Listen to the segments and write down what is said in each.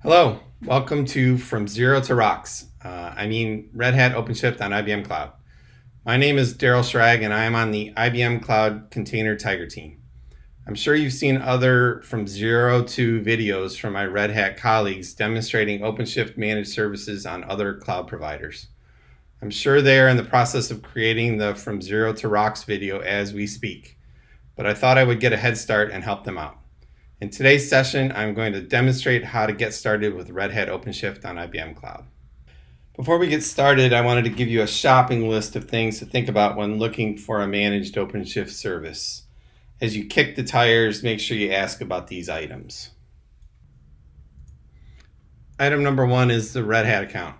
Hello, welcome to From Zero to ROKS. Red Hat OpenShift on IBM Cloud. My name is Daryl Schrag and I am on the IBM Cloud Container Tiger team. I'm sure you've seen other From Zero to videos from my Red Hat colleagues demonstrating OpenShift managed services on other cloud providers. I'm sure they're in the process of creating the From Zero to ROKS video as we speak, but I thought I would get a head start and help them out. In today's session, I'm going to demonstrate how to get started with Red Hat OpenShift on IBM Cloud. Before we get started, I wanted to give you a shopping list of things to think about when looking for a managed OpenShift service. As you kick the tires, make sure you ask about these items. Item number one is the Red Hat account.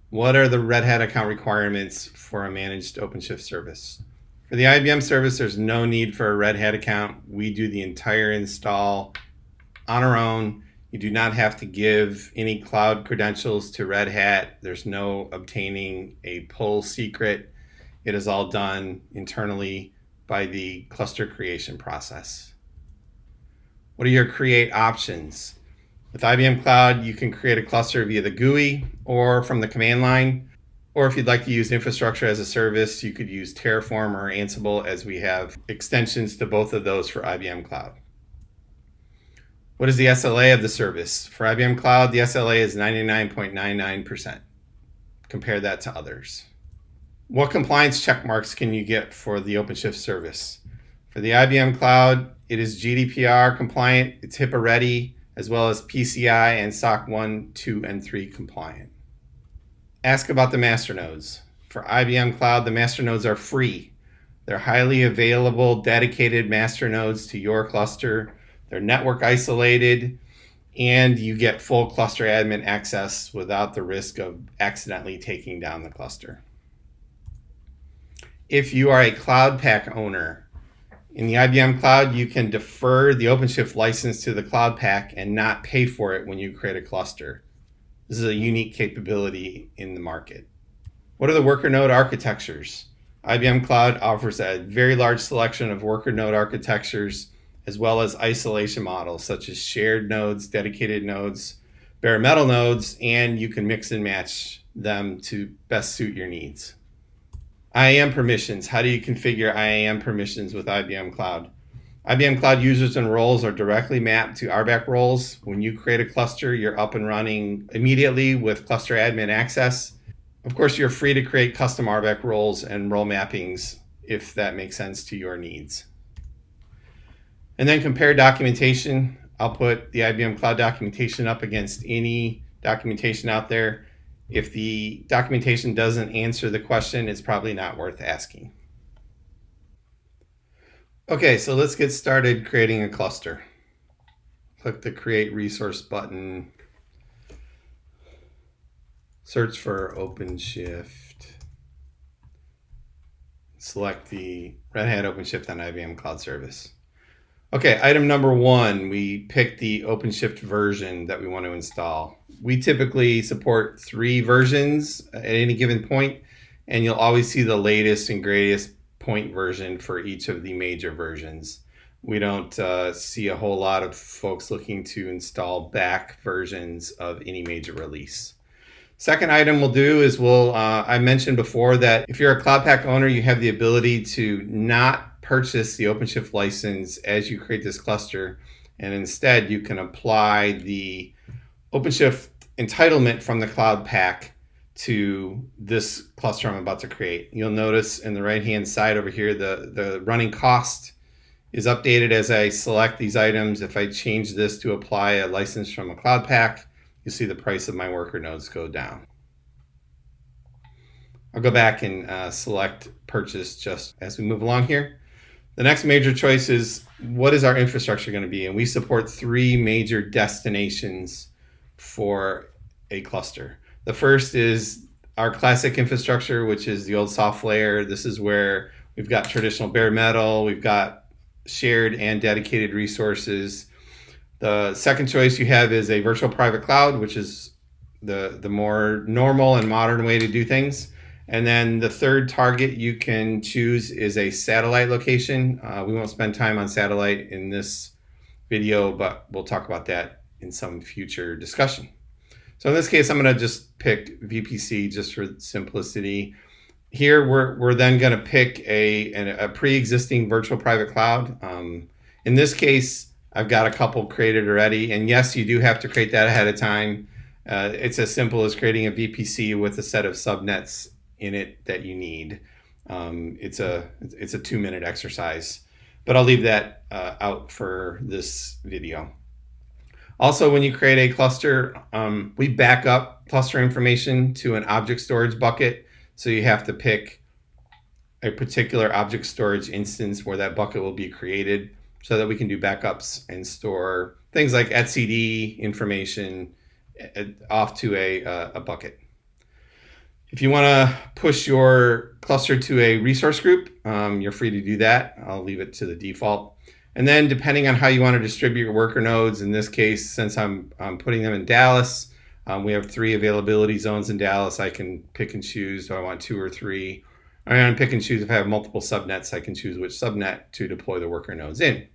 What are the Red Hat account requirements for a managed OpenShift service? For the IBM service, there's no need for a Red Hat account. We do the entire install on our own. You do not have to give any cloud credentials to Red Hat. There's no obtaining a pull secret. It is all done internally by the cluster creation process. What are your create options? With IBM Cloud, you can create a cluster via the GUI or from the command line. Or if you'd like to use infrastructure as a service, you could use Terraform or Ansible, as we have extensions to both of those for IBM Cloud. What is the SLA of the service? For IBM Cloud, the SLA is 99.99%. Compare that to others. What compliance check marks can you get for the OpenShift service? For the IBM Cloud, it is GDPR compliant, it's HIPAA ready, as well as PCI and SOC 1, 2, and 3 compliant. Ask about the master nodes. For IBM Cloud, the master nodes are free. They're highly available, dedicated master nodes to your cluster. They're network isolated, and you get full cluster admin access without the risk of accidentally taking down the cluster. If you are a Cloud Pak owner, in the IBM Cloud, you can defer the OpenShift license to the Cloud Pak and not pay for it when you create a cluster. This is a unique capability in the market. What are the worker node architectures? IBM Cloud offers a very large selection of worker node architectures, as well as isolation models such as shared nodes, dedicated nodes, bare metal nodes, and you can mix and match them to best suit your needs. IAM permissions. How do you configure IAM permissions with IBM Cloud? IBM Cloud users and roles are directly mapped to RBAC roles. When you create a cluster, you're up and running immediately with cluster admin access. Of course, you're free to create custom RBAC roles and role mappings if that makes sense to your needs. And then compare documentation. I'll put the IBM Cloud documentation up against any documentation out there. If the documentation doesn't answer the question, it's probably not worth asking. Okay, so let's get started creating a cluster. Click the Create Resource button. Search for OpenShift. Select the Red Hat OpenShift on IBM Cloud Service. Okay, item number one, we pick the OpenShift version that we want to install. We typically support 3 versions at any given point, and you'll always see the latest and greatest point version for each of the major versions. We don't see a whole lot of folks looking to install back versions of any major release. Second item we'll do is I mentioned before that if you're a Cloud Pak owner, you have the ability to not purchase the OpenShift license as you create this cluster, and instead you can apply the OpenShift entitlement from the Cloud Pak to this cluster I'm about to create. You'll notice in the right hand side over here the running cost is updated as I select these items. If I change this to apply a license from a Cloud Pak, you'll see the price of my worker nodes go down. I'll go back and select purchase just as we move along here. The next major choice is, what is our infrastructure going to be? And we support 3 major destinations for a cluster. The first is our classic infrastructure, which is the old soft layer. This is where we've got traditional bare metal, we've got shared and dedicated resources. The second choice you have is a virtual private cloud, which is the more normal and modern way to do things. And then the third target you can choose is a satellite location. We won't spend time on satellite in this video, but we'll talk about that in some future discussion. So in this case, I'm going to just pick VPC just for simplicity. Here, we're then going to pick a pre-existing virtual private cloud. In this case, I've got a couple created already. And yes, you do have to create that ahead of time. It's as simple as creating a VPC with a set of subnets in it that you need. It's a 2-minute exercise, but I'll leave that out for this video. Also, when you create a cluster, we back up cluster information to an object storage bucket. So you have to pick a particular object storage instance where that bucket will be created so that we can do backups and store things like etcd information off to a bucket. If you want to push your cluster to a resource group, you're free to do that. I'll leave it to the default. And then depending on how you want to distribute your worker nodes, in this case, since I'm putting them in Dallas, we have 3 availability zones in Dallas. I can pick and choose, do I want 2 or 3? I'm going to pick and choose if I have multiple subnets, I can choose which subnet to deploy the worker nodes in.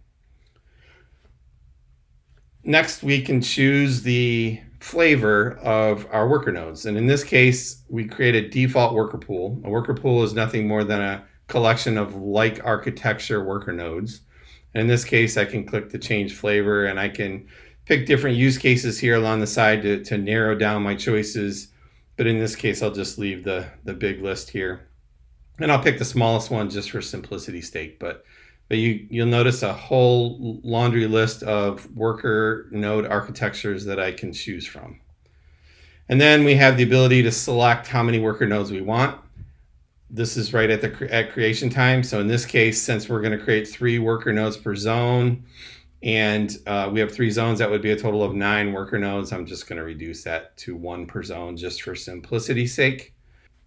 Next, we can choose the flavor of our worker nodes. And in this case, we create a default worker pool. A worker pool is nothing more than a collection of like architecture worker nodes. And in this case, I can click to change flavor, and I can pick different use cases here along the side to narrow down my choices. But in this case, I'll just leave the big list here. And I'll pick the smallest one just for simplicity's sake. But you'll notice a whole laundry list of worker node architectures that I can choose from. And then we have the ability to select how many worker nodes we want. This is right at creation time. So in this case, since we're going to create 3 worker nodes per zone, and we have 3 zones, that would be a total of 9 worker nodes. I'm just going to reduce that to 1 per zone just for simplicity's sake.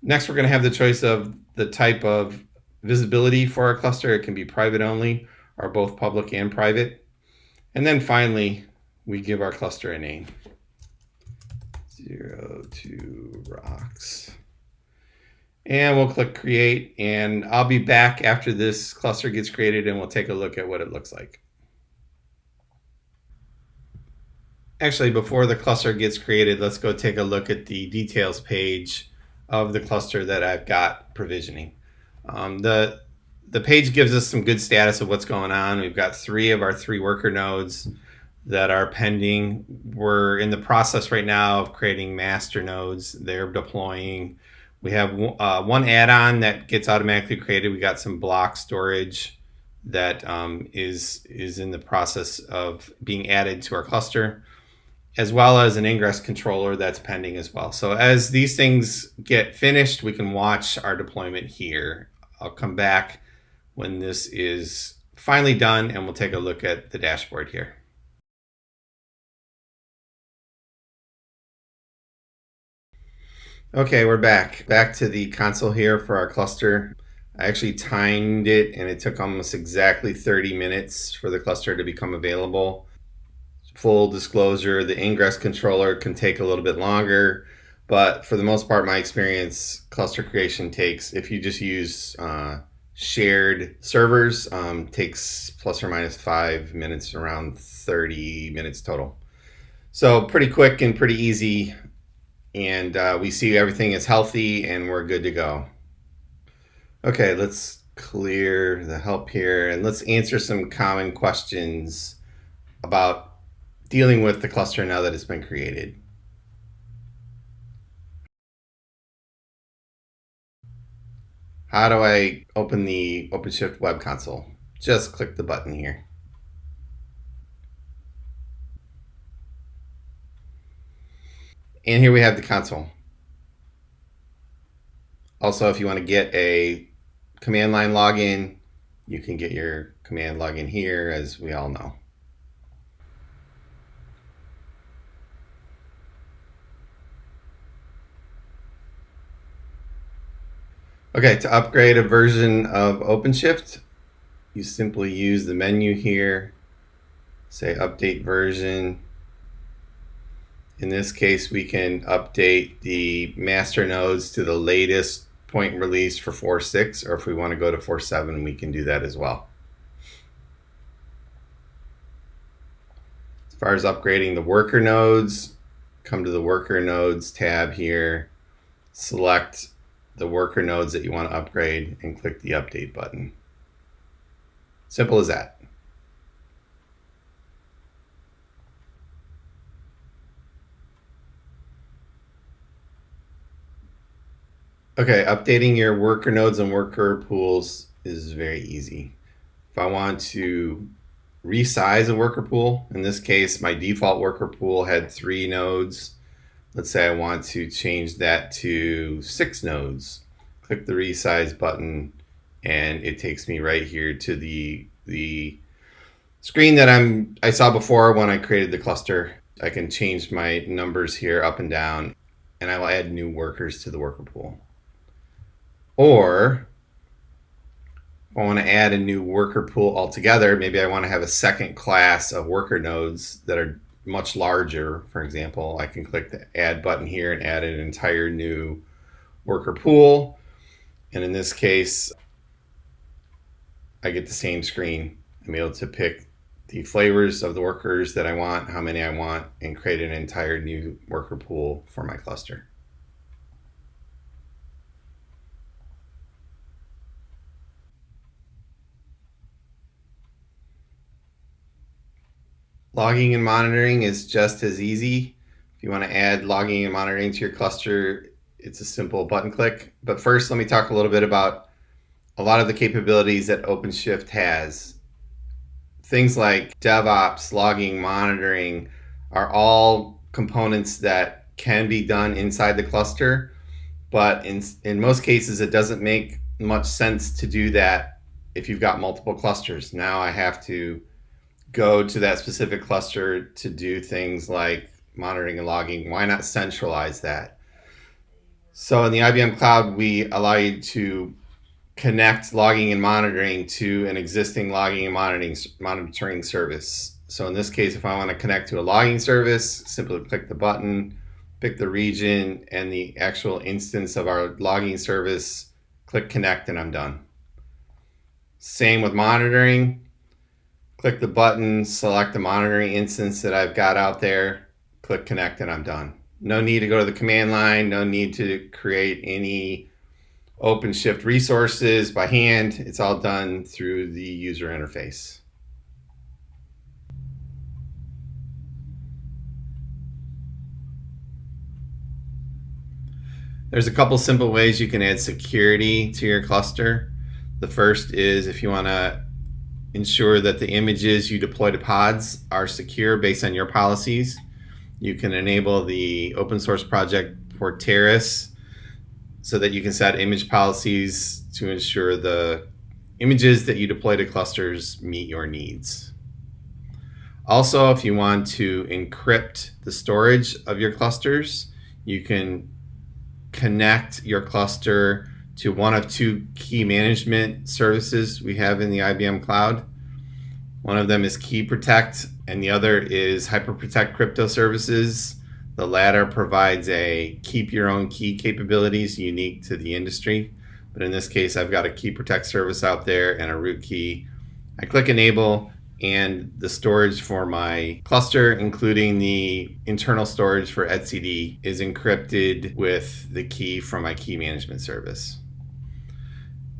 Next, we're going to have the choice of the type of visibility for our cluster. It can be private only or both public and private. And then finally, we give our cluster a name. 02 ROKS. And we'll click create, and I'll be back after this cluster gets created and we'll take a look at what it looks like. Actually, before the cluster gets created, let's go take a look at the details page of the cluster that I've got provisioning. The page gives us some good status of what's going on. We've got 3 of our 3 worker nodes that are pending. We're in the process right now of creating master nodes. They're deploying. We have one add-on that gets automatically created. We got some block storage that is in the process of being added to our cluster, as well as an ingress controller that's pending as well. So as these things get finished, we can watch our deployment here. I'll come back when this is finally done and we'll take a look at the dashboard here. Okay, we're back to the console here for our cluster. I actually timed it and it took almost exactly 30 minutes for the cluster to become available. Full disclosure, the ingress controller can take a little bit longer, but for the most part, my experience, cluster creation takes, if you just use shared servers, takes plus or minus 5 minutes, around 30 minutes total. So pretty quick and pretty easy. And we see everything is healthy and we're good to go. Okay, let's clear the help here and let's answer some common questions about dealing with the cluster now that it's been created. How do I open the OpenShift web console? Just click the button here. And here we have the console. Also, if you want to get a command line login, you can get your command login here, as we all know. Okay, to upgrade a version of OpenShift, you simply use the menu here, say update version. In this case, we can update the master nodes to the latest point release for 4.6, or if we want to go to 4.7, we can do that as well. As far as upgrading the worker nodes, come to the worker nodes tab here, select the worker nodes that you want to upgrade, and click the update button. Simple as that. Okay, updating your worker nodes and worker pools is very easy. If I want to resize a worker pool, in this case, my default worker pool had 3 nodes. Let's say I want to change that to 6 nodes. Click the resize button, and it takes me right here to the screen that I saw before when I created the cluster. I can change my numbers here up and down, and I will add new workers to the worker pool. Or if I want to add a new worker pool altogether, maybe I want to have a second class of worker nodes that are much larger. For example, I can click the add button here and add an entire new worker pool. And in this case, I get the same screen. I'm able to pick the flavors of the workers that I want, how many I want, and create an entire new worker pool for my cluster. Logging and monitoring is just as easy. If you want to add logging and monitoring to your cluster, it's a simple button click. But first, let me talk a little bit about a lot of the capabilities that OpenShift has. Things like DevOps, logging, monitoring are all components that can be done inside the cluster, but in most cases, it doesn't make much sense to do that if you've got multiple clusters. Now I have to go to that specific cluster to do things like monitoring and logging. Why not centralize that? So in the IBM Cloud, we allow you to connect logging and monitoring to an existing logging and monitoring service. So in this case, if I want to connect to a logging service, simply click the button, pick the region and the actual instance of our logging service, click connect, and I'm done. Same with monitoring. Click the button, select the monitoring instance that I've got out there, click connect, and I'm done. No need to go to the command line, no need to create any OpenShift resources by hand. It's all done through the user interface. There's a couple simple ways you can add security to your cluster. The first is if you want to ensure that the images you deploy to pods are secure based on your policies. You can enable the open source project for Terrace so that you can set image policies to ensure the images that you deploy to clusters meet your needs. Also, if you want to encrypt the storage of your clusters, you can connect your cluster to one of 2 key management services we have in the IBM Cloud. One of them is Key Protect, and the other is HyperProtect Crypto Services. The latter provides a keep your own key capabilities unique to the industry. But in this case, I've got a Key Protect service out there and a root key. I click enable, and the storage for my cluster, including the internal storage for etcd, is encrypted with the key from my key management service.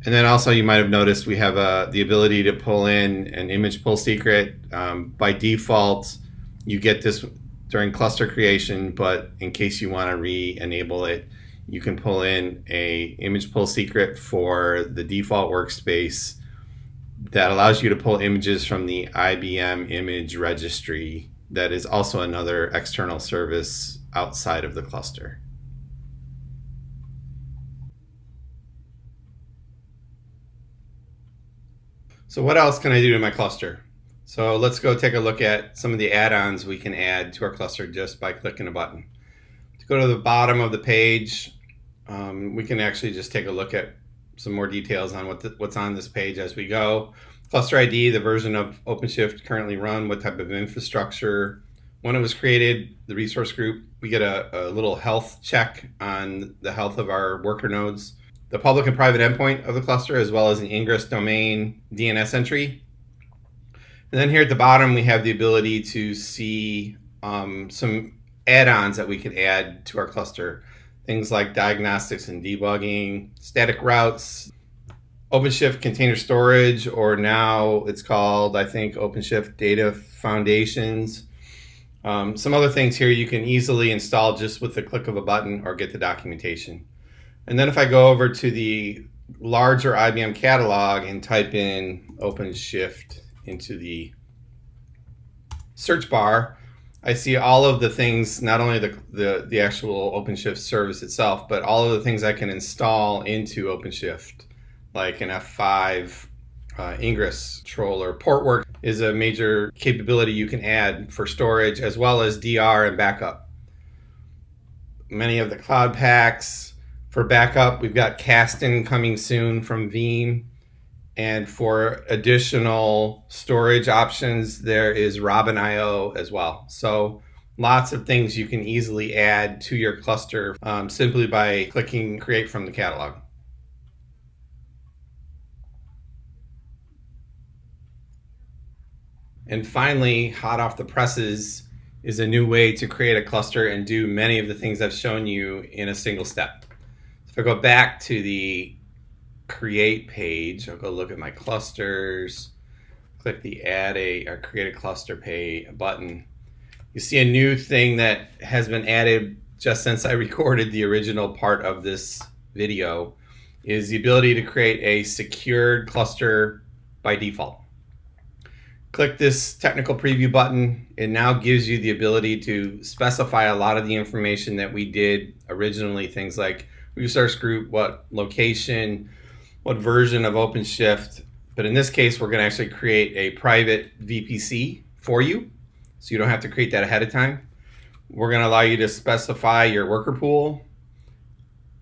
And then also you might have noticed we have the ability to pull in an image pull secret. By default, you get this during cluster creation, but in case you want to re-enable it, you can pull in a image pull secret for the default workspace that allows you to pull images from the IBM image registry that is also another external service outside of the cluster. So what else can I do to my cluster? So let's go take a look at some of the add-ons we can add to our cluster just by clicking a button. To go to the bottom of the page, we can actually just take a look at some more details on what's on this page as we go. Cluster ID, the version of OpenShift currently run, what type of infrastructure, when it was created, the resource group. We get a little health check on the health of our worker nodes, the public and private endpoint of the cluster, as well as an ingress domain DNS entry. And then here at the bottom, we have the ability to see some add-ons that we can add to our cluster. Things like diagnostics and debugging, static routes, OpenShift container storage, or now it's called, I think, OpenShift data foundations. Some other things here you can easily install just with the click of a button or get the documentation. And then if I go over to the larger IBM catalog and type in OpenShift into the search bar, I see all of the things, not only the actual OpenShift service itself, but all of the things I can install into OpenShift, like an F5 ingress controller. Portwork is a major capability you can add for storage, as well as DR and backup. Many of the cloud packs for backup, we've got Kasten coming soon from Veeam. And for additional storage options, there is Robin.io as well. So lots of things you can easily add to your cluster simply by clicking Create from the catalog. And finally, hot off the presses is a new way to create a cluster and do many of the things I've shown you in a single step. If I go back to the Create page, I'll go look at my clusters, click the Add a or Create a Cluster button. You see a new thing that has been added just since I recorded the original part of this video, is the ability to create a secured cluster by default. Click this technical preview button. It now gives you the ability to specify a lot of the information that we did originally, things like resource group, what location, what version of OpenShift. But in this case, we're going to actually create a private VPC for you, so you don't have to create that ahead of time. We're going to allow you to specify your worker pool,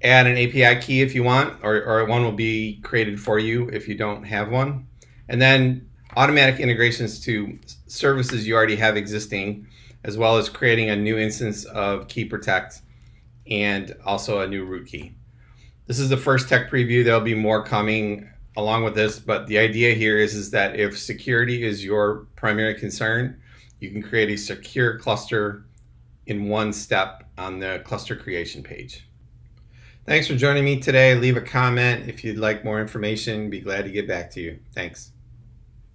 add an API key if you want, or one will be created for you if you don't have one. And then automatic integrations to services you already have existing, as well as creating a new instance of Key Protect and also a new root key. This is the first tech preview. There'll be more coming along with this, but the idea here is that if security is your primary concern, you can create a secure cluster in one step on the cluster creation page. Thanks for joining me today. Leave a comment if you'd like more information. Be glad to get back to you. Thanks.